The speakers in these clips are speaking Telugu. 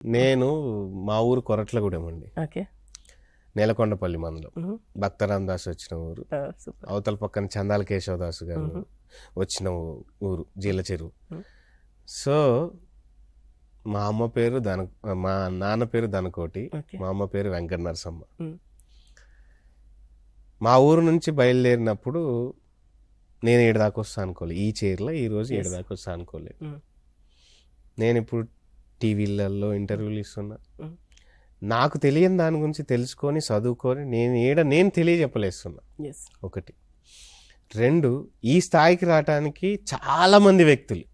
నేను మా ఊరు కొరట్లగూడెం అండి, ఓకే. నేలకొండపల్లి మండలం. భక్తరామ్ దాస్ వచ్చిన ఊరు. సూపర్. అవతల పక్కన చందాల కేశవదాసు గారు వచ్చిన ఊరు జీల చెరువు. సో మా అమ్మ పేరు మా నాన్న పేరు దనకోటి, మా అమ్మ పేరు వెంకట నరసమ్మ. మా ఊరు నుంచి బయలుదేరినప్పుడు నేను 7 దాకా వస్తా అనుకోలేదు. ఈ చైర్లో ఈరోజు 7 దాకా వస్తా అనుకోలేదు. నేను ఇప్పుడు టీవీలలో ఇంటర్వ్యూలు ఇస్తున్నా. నాకు తెలియని దాని గురించి తెలుసుకొని చదువుకొని నేను తెలియజెప్పలేస్తున్నా. ఒకటి. 2, ఈ స్థాయికి రావడానికి చాలా మంది వ్యక్తులు,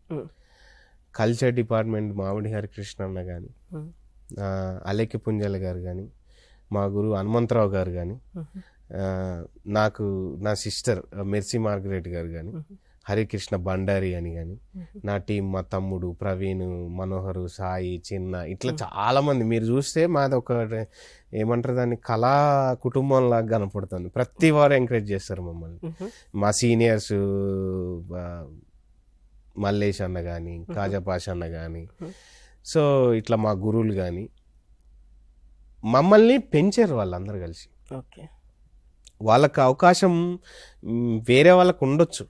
కల్చర్ డిపార్ట్మెంట్ మామిడి హరికృష్ణ అన్న కానీ, అలెక్కి పుంజల గారు కానీ, మా గురువు హనుమంతరావు గారు కానీ, నాకు నా సిస్టర్ మెర్సీ మార్గరెట్ గారు కానీ, హరికృష్ణ బండారి అని కానీ, నా టీం మా తమ్ముడు ప్రవీణ్, మనోహరు, సాయి, చిన్న, ఇట్లా చాలా మంది. మీరు చూస్తే మాది ఒక ఏమంటారు దాన్ని కళా కుటుంబంలాగా కనపడుతుంది. ప్రతి వారు ఎంకరేజ్ చేస్తారు మమ్మల్ని. మా సీనియర్స్ మల్లేష్ అన్న కానీ, కాజాపాష్ అన్న కానీ, సో ఇట్లా మా గురువులు కానీ మమ్మల్ని పెంచారు వాళ్ళందరూ కలిసి. వాళ్ళకి అవకాశం వేరే వాళ్ళకు ఉండొచ్చు.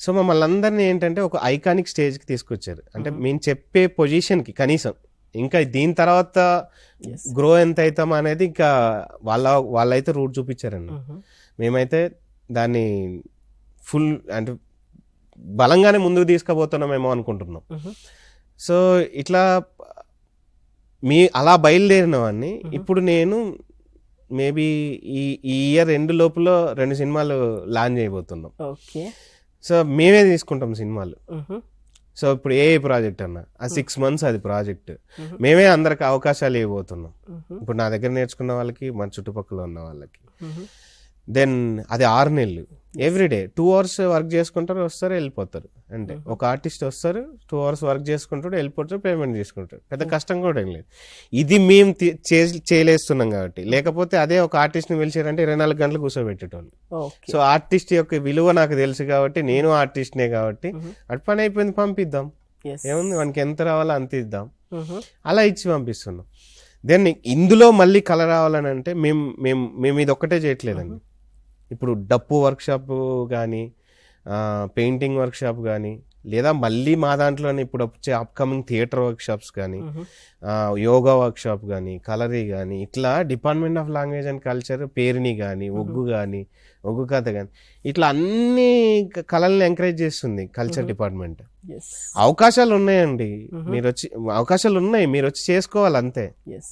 సో మమ్మల్ని అందరినీ ఏంటంటే ఒక ఐకానిక్ స్టేజ్కి తీసుకొచ్చారు. అంటే మేము చెప్పే పొజిషన్కి కనీసం ఇంకా దీని తర్వాత గ్రో ఎంత అవుతాం అనేది ఇంకా వాళ్ళైతే రూట్ చూపించారండి. మేమైతే దాన్ని ఫుల్ అంటే బలంగానే ముందుకు తీసుకుపోతున్నామేమో అనుకుంటున్నాం. సో ఇట్లా అలా బయలుదేరినవన్నీ ఇప్పుడు నేను మేబీ ఈ ఇయర్ ఎండ్ లోపల 2 సినిమాలు లాంచ్ చేయబోతున్నాం. సో మేమే తీసుకుంటాం సినిమాలు. సో ఇప్పుడు ఏ ప్రాజెక్ట్ అన్నా ఆ 6 months అది ప్రాజెక్ట్. మేమే అందరికి అవకాశాలు ఇవ్వబోతున్నాం. ఇప్పుడు నా దగ్గర నేర్చుకున్న వాళ్ళకి, మన చుట్టుపక్కల ఉన్న వాళ్ళకి. దెన్ అది 6 నెలలు ఎవ్రీడే 2 hours వర్క్ చేసుకుంటారు, వస్తారు, వెళ్ళిపోతారు. అంటే ఒక ఆర్టిస్ట్ వస్తారు, 2 hours వర్క్ చేసుకుంటాడు, వెళ్ళిపోతారు, పేమెంట్ తీసుకుంటారు. పెద్ద కష్టం కూడా ఏం లేదు. ఇది మేము చేయలేస్తున్నాం కాబట్టి. లేకపోతే అదే ఒక ఆర్టిస్ట్ని పిలిచారంటే 24 గంటలు కూర్చోబెట్టేటోళ్ళు. సో ఆర్టిస్ట్ యొక్క విలువ నాకు తెలుసు కాబట్టి, నేను ఆర్టిస్ట్నే కాబట్టి అటు పని అయిపోయింది, పంపిద్దాం. ఏముంది, మనకి ఎంత రావాలో అంత ఇద్దాం, అలా ఇచ్చి పంపిస్తున్నాం. దెన్ ఇందులో మళ్ళీ కళ రావాలని అంటే మేము ఇది ఒక్కటే చేయట్లేదండి. ఇప్పుడు డప్పు వర్క్షాప్ కానీ, పెయింటింగ్ వర్క్షాప్ కానీ, లేదా మళ్ళీ మా దాంట్లోనే ఇప్పుడు వచ్చే అప్కమింగ్ థియేటర్ వర్క్షాప్స్ కానీ, యోగా వర్క్షాప్ కానీ, కలరీ కానీ, ఇట్లా department of language and culture పేరుని కానీ, ఒగ్గు కానీ, ఒగ్గు కథ కానీ, ఇట్లా అన్ని కళల్ని ఎంకరేజ్ చేస్తుంది కల్చర్ డిపార్ట్మెంట్. అవకాశాలు ఉన్నాయండి, మీరు వచ్చి చేసుకోవాలి అంతే.